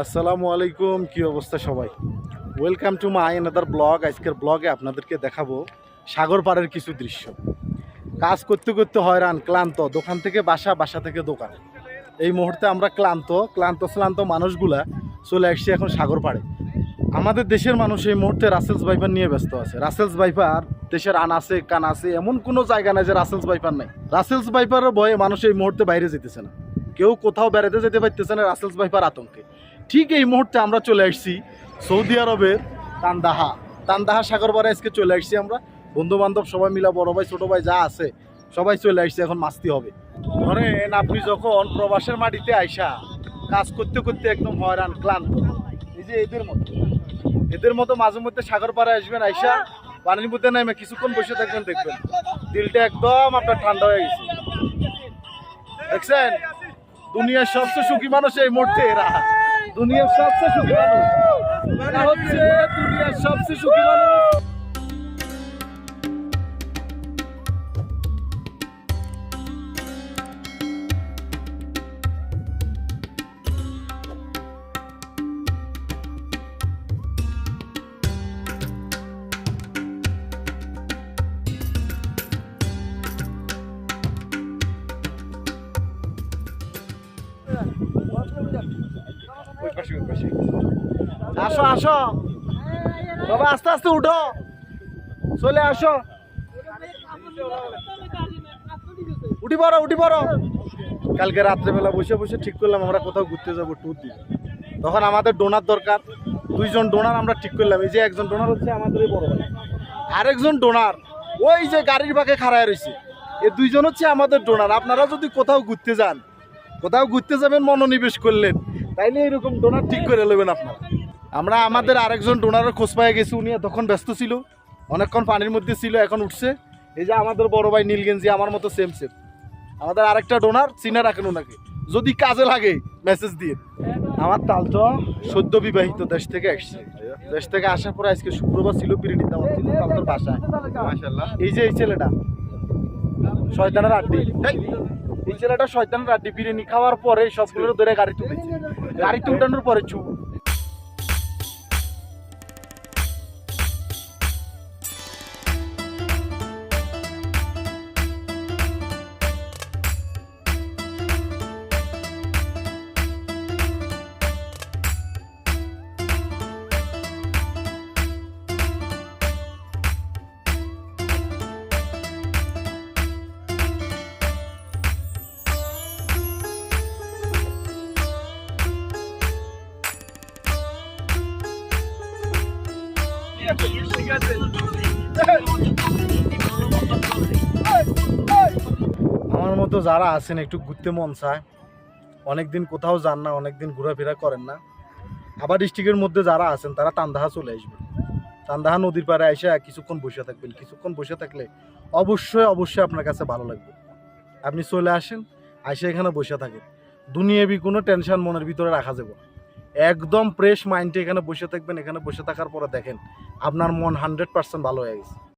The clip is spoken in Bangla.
আসসালামু আলাইকুম, কি অবস্থা সবাই? Welcome to my another blog. আজকের ব্লগে আপনাদেরকে দেখাবো সাগর পাড়ের কিছু দৃশ্য। কাজ করতে করতে হয়রান, ক্লান্ত, দোকান থেকে বাসা, বাসা থেকে দোকান। এই মুহূর্তে আমরা ক্লান্ত মানুষগুলা চলে আসছি এখন সাগর পাড়ে। আমাদের দেশের মানুষ এই মুহূর্তে রাসেলস ভাইপার নিয়ে ব্যস্ত আছে। রাসেলস ভাইপার দেশের আনাচে কানাচে এমন কোনো জায়গা নাই যে রাসেলস ভাইপার নাই। রাসেলস ভাইপারের ভয়ে মানুষ এই মুহূর্তে বাইরে যেতেছে না, কেউ কোথাও বেড়াতে যেতে পারতেছে না রাসেলস ভাইপার আতঙ্কে। ঠিক এই মুহূর্তে আমরা চলে আসছি সৌদি আরবের তান্দাহা সাগর পাড়ে। আজকে চলে আসছি আমরা বন্ধু বান্ধব সবাই মিলা, বড় ভাই ছোট ভাই যা আছে সবাই চলে আসছে। এখন মাস্তি হবে। ধরেন আপনি যখন প্রবাসের মাটিতে আইসা কাজ করতে করতে একদম হয়রান ক্লান্ত, এই যে এদের মতো মাঝে মধ্যে সাগর পাড়ে আসবেন, আইসা পানির মধ্যে নামে কিছুক্ষণ বসে থাকবেন, দেখবেন দিলটা একদম আপনার ঠান্ডা হয়ে গেছে। দেখছেন দুনিয়ার সবচেয়ে সুখী মানুষ এই মুহূর্তে এরা। দুনিয়ার সবচেয়ে সুখী মানুষ এরা হচ্ছে দুনিয়ার সবচেয়ে সুখী মানুষ। আসো আসো বাবা, আস্তে আস্তে উঠো, চলে আসো, উঠি পড়ো। কালকে রাত্রেবেলা বসে বসে ঠিক করলাম আমরা কোথাও ঘুরতে যাবো, ট্যুর দিব। তখন আমাদের ডোনার দরকার, দুইজন ডোনার আমরা ঠিক করলাম। এই যে একজন ডোনার হচ্ছে আমাদের বড় ভাই, আরেকজন ডোনার ওই যে গাড়ির বাঁকে খাড়ায় রয়েছে। এই দুইজন হচ্ছে আমাদের ডোনার। আপনারা যদি কোথাও ঘুরতে যান, কোথাও ঘুরতে যাবেন, মনোনিবেশ করলেন, তাইলে এরকম ডোনার ঠিক করে নেবেন আপনারা। আমরা আমাদের আরেকজন ডোনারের খোঁজ পাই গেছি, উনি তখন ব্যস্ত ছিল, অনেকক্ষণ পানির মধ্যে ছিল, এখন উঠছে। এই যে আমাদের বড় ভাই নীলগেঞ্জি, আমার মতো সেম আমাদের আরেকটা ডোনার, চিনে রাখেন ওনাকে, যদি কাজে লাগে মেসেজ দিয়ে। আমার তালতো সদ্য বিবাহিত দেশ থেকে আসছে। দেশ থেকে আসার পরে আজকে শুক্রবার ছিল, বিরিয়ানি দেওয়া ছিল তালতোর বাসায়। এই যে এই ছেলেটা শয়তানের আড্ডি, এই ছেলেটা শয়তানের আড্ডি। বিরিয়ানি খাওয়ার পরে সবগুলোর ধরে গাড়িতে উঠেছে। গাড়িতে উঠানোর পরে চুপ। আমার মতো যারা আছেন, একটু ঘুরতে মন চায়, অনেকদিন কোথাও যান না, অনেকদিন ঘোরাফেরা করেন না, আবার ডিস্ট্রিক্টের মধ্যে যারা আছেন তারা তান্দাহা চলে আসবেন। তান্দাহা নদীর পাড়ে এসে কিছুক্ষণ বসে থাকবেন। কিছুক্ষণ বসে থাকলে অবশ্যই আপনার কাছে ভালো লাগবে। আপনি চলে আসেন, এসে এখানে বসে থাকেন, দুনিয়াবি কোনো টেনশন মনের ভিতরে রাখা যাবে না। একদম ফ্রেশ মাইন্ডে এখানে বসে থাকবেন। এখানে বসে থাকার পরে দেখেন আপনার মন 100% ভালো হয়ে গেছে।